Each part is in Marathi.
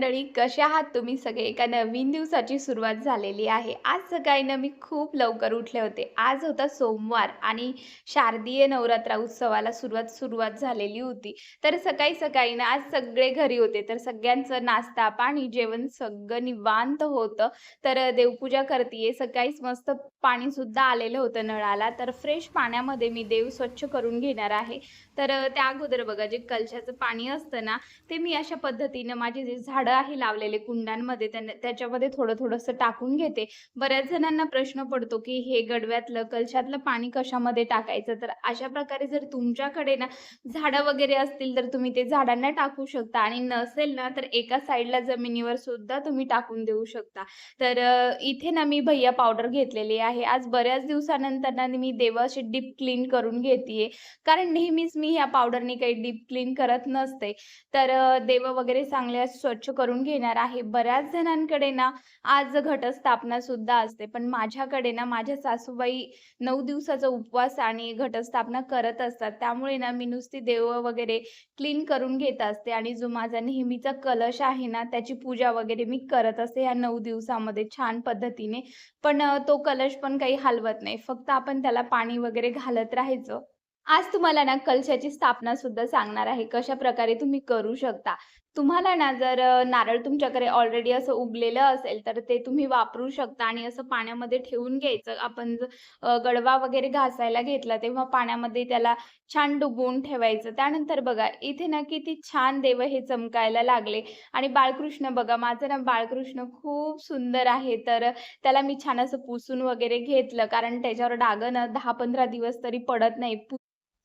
मंडळी, कसे आहात तुम्ही सगळे? एका नवीन दिवसाची सुरुवात झालेली आहे. आज सकाळी ना मी खूप लवकर उठले होते. आज होता सोमवार आणि शारदीय नवरात्र उत्सवाला सुरुवात सुरुवात झालेली होती. तर सकाळी-सकाळी ना आज सगळे घरी होते. तर सगळ्यांचं नाश्ता, पाणी, जेवण सगळं निवांत होतं. तर देवपूजा करतीये. सकाळीच मस्त पाणीसुद्धा आलेलं होतं नळाला. तर फ्रेश पाण्यामध्ये मी देव स्वच्छ करून घेणार आहे. तर त्या अगोदर बघा जे कलशाचं पाणी असतं ना, ते मी अशा पद्धतीनं माझे जे झाडं आहे लावलेले कुंड्यांमध्ये त्याच्यामध्ये थोडं-थोडंसं टाकून घेते. बऱ्याच जणांना प्रश्न पडतो, की हे गडव्यातलं, कलशातलं पाणी कशामध्ये टाकायचं? तर अशा प्रकारे जर तुमच्याकडे ना झाडं वगैरे असतील, तर तुम्ही ते झाडांना टाकू शकता आणि नसेल ना, तर एका साइडला जमिनीवर सुद्धा तुम्ही टाकून देऊ शकता. तर इथे ना मी भैय्या पावडर घेतलेली आहे. आज बऱ्याच दिवसानंतर ना मी देवाचे डीप क्लीन करून घेतीये. कारण नेहमीच मी ह्या पावडरनी काही डीप क्लीन करत नसते. तर देव वगैरे चांगले स्वच्छ करून घेणार आहे. बऱ्याच जणांकडे ना आज घटस्थापना सुद्धा असते. पण माझ्याकडे ना माझ्या सासूबाई 9 दिवसाचा उपवास आणि घटस्थापना करत असतात. त्यामुळे ना मी नुसती देव वगैरे क्लीन करून घेत असते आणि जो माझा नेहमीचा कलश आहे ना, त्याची पूजा वगैरे मी करत असते ह्या 9 दिवसामध्ये छान पद्धतीने. पण तो कलश पण काही हलवत नाही. फक्त आपण त्याला पाणी वगैरे घालत राहायचं. आज तुम्हाला ना कलशाची स्थापना सुद्धा सांगणार आहे, कशाप्रकारे तुम्ही करू शकता. तुम्हाला ना जर नारळ तुमच्याकडे ऑलरेडी असं उगलेलं असेल, तर ते तुम्ही वापरू शकता आणि असं पाण्यामध्ये ठेवून घ्यायचं. आपण गडवा वगैरे घासायला घेतला, तेव्हा पाण्यामध्ये त्याला छान डुबवून ठेवायचं. त्यानंतर बघा, इथे ना किती छान देव हे चमकायला लागले आणि बाळकृष्ण बघा, माझं ना बाळकृष्ण खूप सुंदर आहे. तर त्याला मी छान असं पुसून वगैरे घेतलं, कारण त्याच्यावर डाग ना 10-15 दिवस तरी पडत नाही.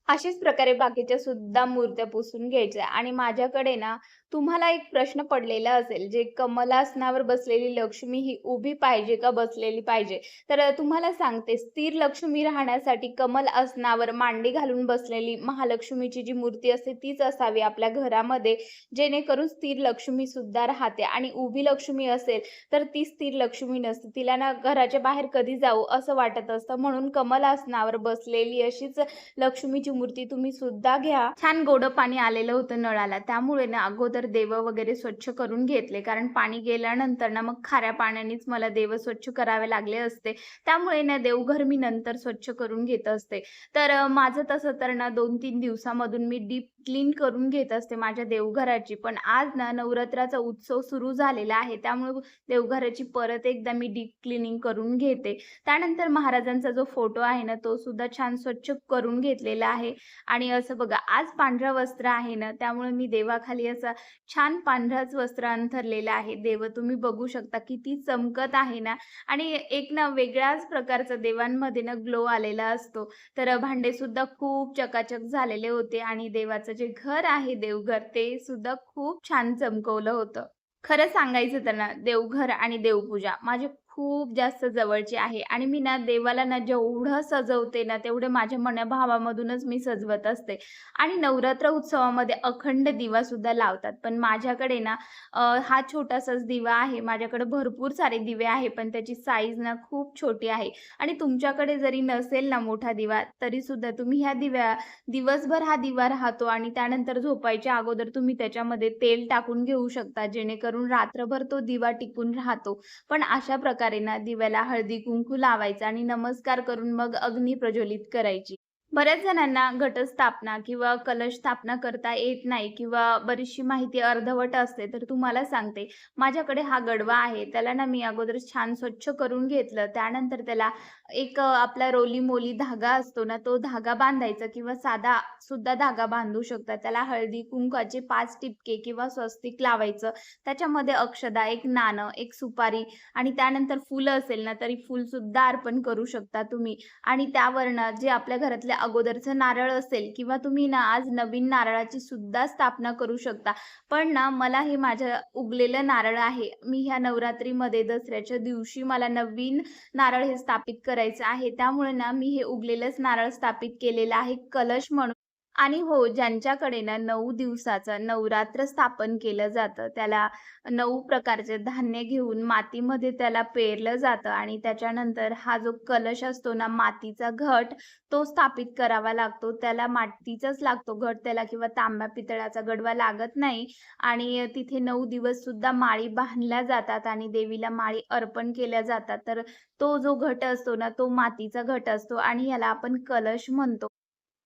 अशाच प्रकारे बाकीच्या सुद्धा मूर्त्या पुसून घ्यायच्या आणि माझ्याकडे ना तुम्हाला एक प्रश्न पडलेला असेल, जे कमलासनावर बसलेली लक्ष्मी ही उभी पाहिजे का बसलेली पाहिजे? तर तुम्हाला सांगते स्थिर लक्ष्मी राहण्यासाठी कमल आसनावर मांडी घालून बसलेली महालक्ष्मीची जी मूर्ती असते तीच असावी आपल्या घरामध्ये, जेणेकरून स्थिर लक्ष्मी सुद्धा राहते आणि उभी लक्ष्मी असेल तर ती स्थिर लक्ष्मी नसते. तिला ना घराच्या बाहेर कधी जाऊ असं वाटत असतं. म्हणून कमल आसनावर बसलेली अशीच लक्ष्मीची मूर्ती तुम्ही सुद्धा घ्या. छान गोडं पाणी आलेलं होतं नळाला. त्यामुळे ना अगोदर देव वगैरे स्वच्छ करून घेतले. कारण पाणी गेल्यानंतर ना मग खाऱ्या पाण्यानेच मला देव स्वच्छ करावे लागले असते. त्यामुळे ना देवघर मी नंतर स्वच्छ करून घेत असते. तर माझं तसं तर ना 2-3 दिवसामधून मी डीप क्लीन करून घेत असते माझ्या देवघराची. पण आज ना नवरात्राचा उत्सव सुरू झालेला आहे. त्यामुळे देवघराची परत एकदा मी डीप क्लीनिंग करून घेते. त्यानंतर महाराजांचा जो फोटो आहे ना, तो सुद्धा छान स्वच्छ करून घेतलेला आहे आणि असं बघा आज पांढरं वस्त्र आहे ना, त्यामुळे मी देवाखाली असा छान पांढराच वस्त्र अंथरलेलं आहे. देव तुम्ही बघू शकता किती चमकत आहे ना आणि एक ना वेगळ्याच प्रकारचा देवांमध्ये ना ग्लो आलेला असतो. तर भांडेसुद्धा खूप चकाचक झालेले होते आणि देवाचं जे घर आहे देवघर, ते सुद्धा खूप छान चमकवलं होतं. खरं सांगायचं तर ना, देवघर आणि देवपूजा माझे खूप जास्त जवळची आहे आणि मी ना देवाला ना जेवढं सजवते ना, तेवढे माझ्या मनोभावामधूनच मी सजवत असते आणि नवरात्र उत्सवामध्ये अखंड दिवासुद्धा लावतात. पण माझ्याकडे ना हा छोटासाच दिवा आहे. माझ्याकडे भरपूर सारे दिवे आहे, पण त्याची साईज ना खूप छोटी आहे आणि तुमच्याकडे जरी नसेल ना मोठा दिवा, तरीसुद्धा तुम्ही ह्या दिवसभर हा दिवा राहतो आणि त्यानंतर झोपायच्या अगोदर तुम्ही त्याच्यामध्ये तेल टाकून घेऊ शकता, जेणेकरून रात्रभर तो दिवा टिकून राहतो. पण अशा प्रकारे ना दिव्याला हळदी-कुंकू लावायचा आणि नमस्कार करून मग अग्नी प्रज्वलित करायची. बऱ्याच जणांना घटस्थापना किंवा कलश स्थापना करता येत नाही किंवा बरीचशी माहिती अर्धवट असते. तर तुम्हाला सांगते, माझ्याकडे हा गडवा आहे. त्याला ना मी अगोदर छान स्वच्छ करून घेतलं. त्यानंतर त्याला एक आपला रोली-मोली धागा असतो ना, तो धागा बांधायचा किंवा साधा सुद्धा धागा बांधू शकता. त्याला हळदी-कुंकवाचे 5 टिपके किंवा स्वस्तिक लावायचं. त्याच्यामध्ये अक्षदा, एक नाणं, एक सुपारी आणि त्यानंतर फुलं असेल ना, तरी फुलसुद्धा अर्पण करू शकता तुम्ही. आणि त्यावरनं जे आपल्या घरातल्या अगोदरचं नारळ असेल किंवा तुम्ही ना आज नवीन नारळाची सुद्धा स्थापना करू शकता. पण ना मला हे माझं उगलेलं नारळ आहे. मी ह्या नवरात्रीमध्ये दसऱ्याच्या दिवशी मला नवीन नारळ हे स्थापित करायचं आहे. त्यामुळे ना मी हे उगलेलंच नारळ स्थापित केलेलं आहे कलश म्हणून. आणि हो, ज्यांच्याकडे ना 9 दिवसाचं नवरात्र स्थापन केलं जातं, त्याला 9 प्रकारचे धान्य घेऊन मातीमध्ये त्याला पेरलं जातं आणि त्याच्यानंतर हा जो कलश असतो ना, मातीचा घट, तो स्थापित करावा लागतो. त्याला मातीचाच लागतो घट त्याला किंवा तांब्या, पितळाचा गडवा लागत नाही आणि तिथे 9 दिवससुद्धा माळी बांधल्या जातात आणि देवीला माळी अर्पण केल्या जातात. तर तो जो घट असतो ना, तो मातीचा घट असतो आणि याला आपण कलश म्हणतो.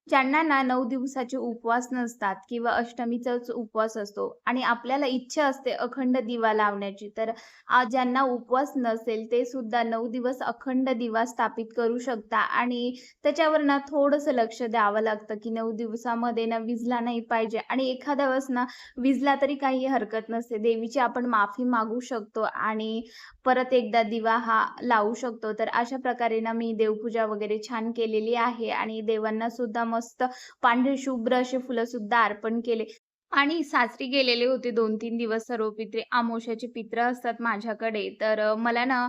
ज्यांना ना 9 दिवसाचे उपवास नसतात किंवा अष्टमीचाच उपवास असतो आणि आपल्याला इच्छा असते अखंड दिवा लावण्याची, तर ज्यांना उपवास नसेल ते सुद्धा 9 दिवस अखंड दिवा स्थापित करू शकता आणि त्याच्यावर ना थोडंसं लक्ष द्यावं लागतं, की 9 दिवसामध्ये ना विझला नाही पाहिजे आणि एखाद्या वेळेस ना विझला तरी काही हरकत नसते. देवीची आपण माफी मागू शकतो आणि परत एकदा दिवा हा लावू शकतो. तर अशा प्रकारे ना मी देवपूजा वगैरे छान केलेली आहे आणि देवांना सुद्धा मस्त पांढरे शुभ्र असे फुलं सुद्धा अर्पण केले. आणि सासरी गेलेले होते 2-3 दिवस सर्व पित्रे. अमावास्येचे पित्र असतात माझ्याकडे. तर मला ना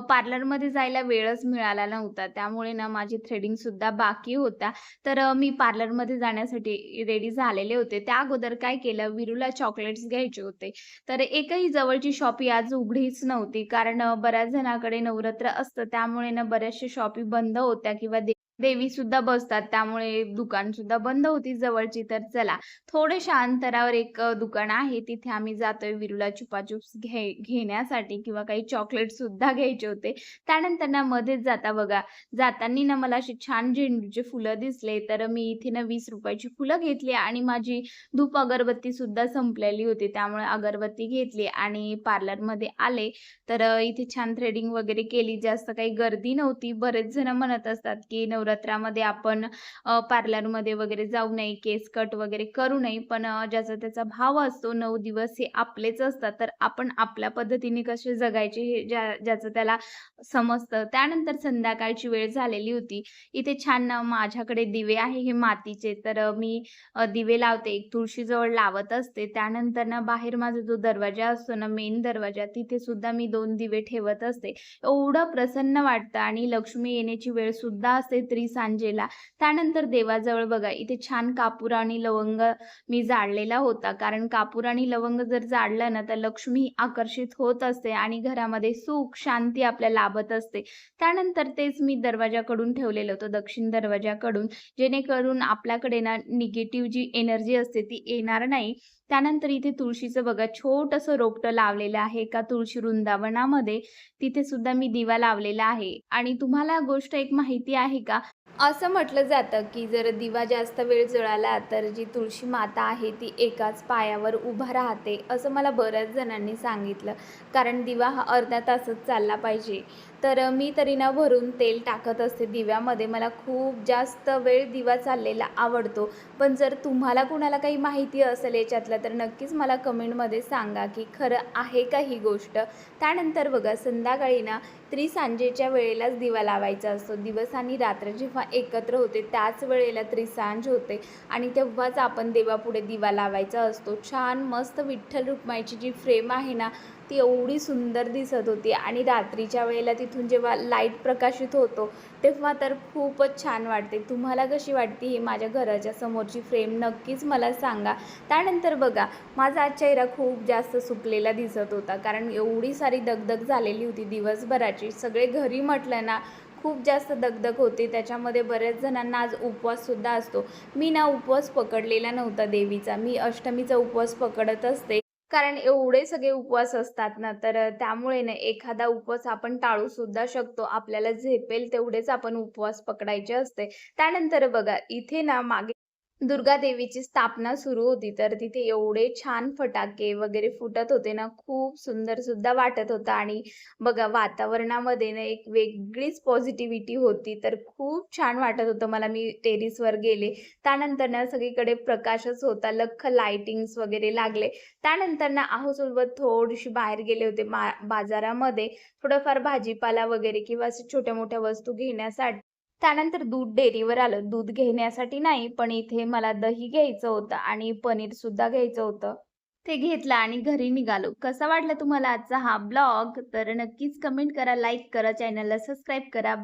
पार्लरमध्ये जायला वेळच मिळाला नव्हता. त्यामुळे ना माझी थ्रेडिंगसुद्धा बाकी होता. तर मी पार्लरमध्ये जाण्यासाठी रेडी झालेले होते. त्या अगोदर काय केलं, विरूला चॉकलेट्स घ्यायचे होते. तर एकही जवळची शॉपी आज उघडीच नव्हती. कारण बऱ्याच जणांकडे नवरात्र असतं. त्यामुळे ना बऱ्याचशा शॉपी बंद होत्या किंवा देवीसुद्धा बसतात. त्यामुळे दुकानसुद्धा बंद होती जवळची. तर चला थोड्याशा अंतरावर एक दुकान आहे. तिथे आम्ही जातोय विरूला चुपाचुप्स घेण्यासाठी किंवा काही चॉकलेट सुद्धा घ्यायचे होते. त्यानंतर ना मध्येच बघा, जाताना ना मला अशी छान झेंडूचे फुलं दिसले, तर मी इथे ना ₹20 ची फुलं घेतली आणि माझी धूप अगरबत्ती सुद्धा संपलेली होती. त्यामुळे अगरबत्ती घेतली आणि पार्लरमध्ये आले. तर इथे छान थ्रेडिंग वगैरे केली. जास्त काही गर्दी नव्हती. बरेच जण म्हणत असतात, की नवरात्रामध्ये आपण पार्लरमध्ये वगैरे जाऊ नये, केस कट वगैरे करू नये. पण ज्याचा त्याचा भाव असतो 9 दिवस हे आपलेच असतात. तर आपण आपल्या पद्धतीने कसे जगायचे हे ज्याचं त्याला समजतं. त्यानंतर संध्याकाळची वेळ झालेली होती. इथे छान माझ्याकडे दिवे आहे हे मातीचे. तर मी दिवे लावते. एक तुळशीजवळ लावत असते. त्यानंतर ना बाहेर माझा जो दरवाजा असतो ना, मेन दरवाजा, तिथे सुद्धा मी 2 दिवे ठेवत असते. एवढं प्रसन्न वाटतं आणि लक्ष्मी येण्याची वेळ सुद्धा असते त्रिसांजेला. त्यानंतर देवाजवळ बघा इथे छान कापूर आणि लवंग मी जाळलेला होता. कारण कापूर आणि लवंग जर जाळलं ना, तर लक्ष्मी आकर्षित होत असते आणि घरामध्ये सुख, शांती आपल्याला लाभत असते. त्यानंतर तेच मी दरवाजाकडून ठेवलेलं होतं, दक्षिण दरवाजाकडून, जेणेकरून आपल्याकडे ना निगेटिव्ह जी एनर्जी असते ती येणार नाही. त्यानंतर इथे तुळशीचं बघा छोटंसं रोपटं लावलेलं आहे एका तुळशी वृंदावनामध्ये. तिथे सुद्धा मी दिवा लावलेला आहे आणि तुम्हाला गोष्ट एक माहिती आहे का? असं म्हटलं जातं, की जर दिवा जास्त वेळ जळाला, तर जी तुळशी माता आहे ती एकाच पायावर उभा राहते, असं मला बऱ्याच जणांनी सांगितलं. कारण दिवा हा अर्ध्या तासात चालला पाहिजे. तर मी तरी ना भरून तेल टाकत असते दिव्यामध्ये. मला खूप जास्त वेळ दिवा चाललेला आवडतो. पण जर तुम्हाला कुणाला काही माहिती असेल याच्यातलं, तर नक्कीच मला कमेंटमध्ये सांगा, की खरं आहे का ही गोष्ट? त्यानंतर बघा संध्याकाळी ना त्रिसांजेच्या वेळेलाच दिवा लावायचा असतो. दिवस आणि रात्र जेव्हा एकत्र होते त्याच वेळेला त्रिसांज होते आणि तेव्हाच आपण देवापुढे दिवा लावायचा असतो. छान मस्त विठ्ठल रुक्माईची जी फ्रेम आहे ना, ती एवढी सुंदर दिसत होती आणि रात्रीच्या वेळेला तिथून जेव्हा लाईट प्रकाशित होतो, तेव्हा तर खूपच छान वाटते. तुम्हाला कशी वाटते ही माझ्या घराच्या समोरची फ्रेम नक्कीच मला सांगा. त्यानंतर बघा माझा आज चेहरा खूप जास्त सुकलेला दिसत होता. कारण एवढी सारी दगदग झालेली होती दिवसभराची. सगळे घरी म्हटलं ना खूप जास्त दगदग होते. त्याच्यामध्ये बऱ्याच जणांना आज उपवाससुद्धा असतो. मी ना उपवास पकडलेला नव्हता देवीचा. मी अष्टमीचा उपवास पकडत असते. कारण एवढे सगळे उपवास असतात ना, तर त्यामुळे ना एखादा उपवास आपण टाळू सुद्धा शकतो. आपल्याला झेपेल तेवढेच आपण उपवास पकडायचे असते. त्यानंतर बघा इथे ना मागे दुर्गा देवीची स्थापना सुरू होती, तर तिथे एवढे छान फटाके वगैरे फुटत होते ना, खूप सुंदर सुद्धा वाटत होतं आणि बघा वातावरणामध्ये ना एक वेगळीच पॉझिटिव्हिटी होती. तर खूप छान वाटत होतं मला. मी टेरेसवर गेले. त्यानंतर ना सगळीकडे प्रकाशच होता. लख्ख लाइटिंग्स वगैरे लागले. त्यानंतर ना आहोसोबत थोडीशी बाहेर गेले होते बाजारामध्ये थोडंफार भाजीपाला वगैरे किंवा अशा छोट्या-मोठ्या वस्तू घेण्यासाठी. त्यानंतर दूध डेअरीवर आलं. दूध घेण्यासाठी नाही, पण इथे मला दही घ्यायचं होतं आणि पनीरसुद्धा घ्यायचं होतं. ते घेतलं आणि घरी निघालो. कसा वाटला तुम्हाला आजचा हा ब्लॉग? तर नक्कीच कमेंट करा, लाईक करा, चॅनलला सबस्क्राईब करा.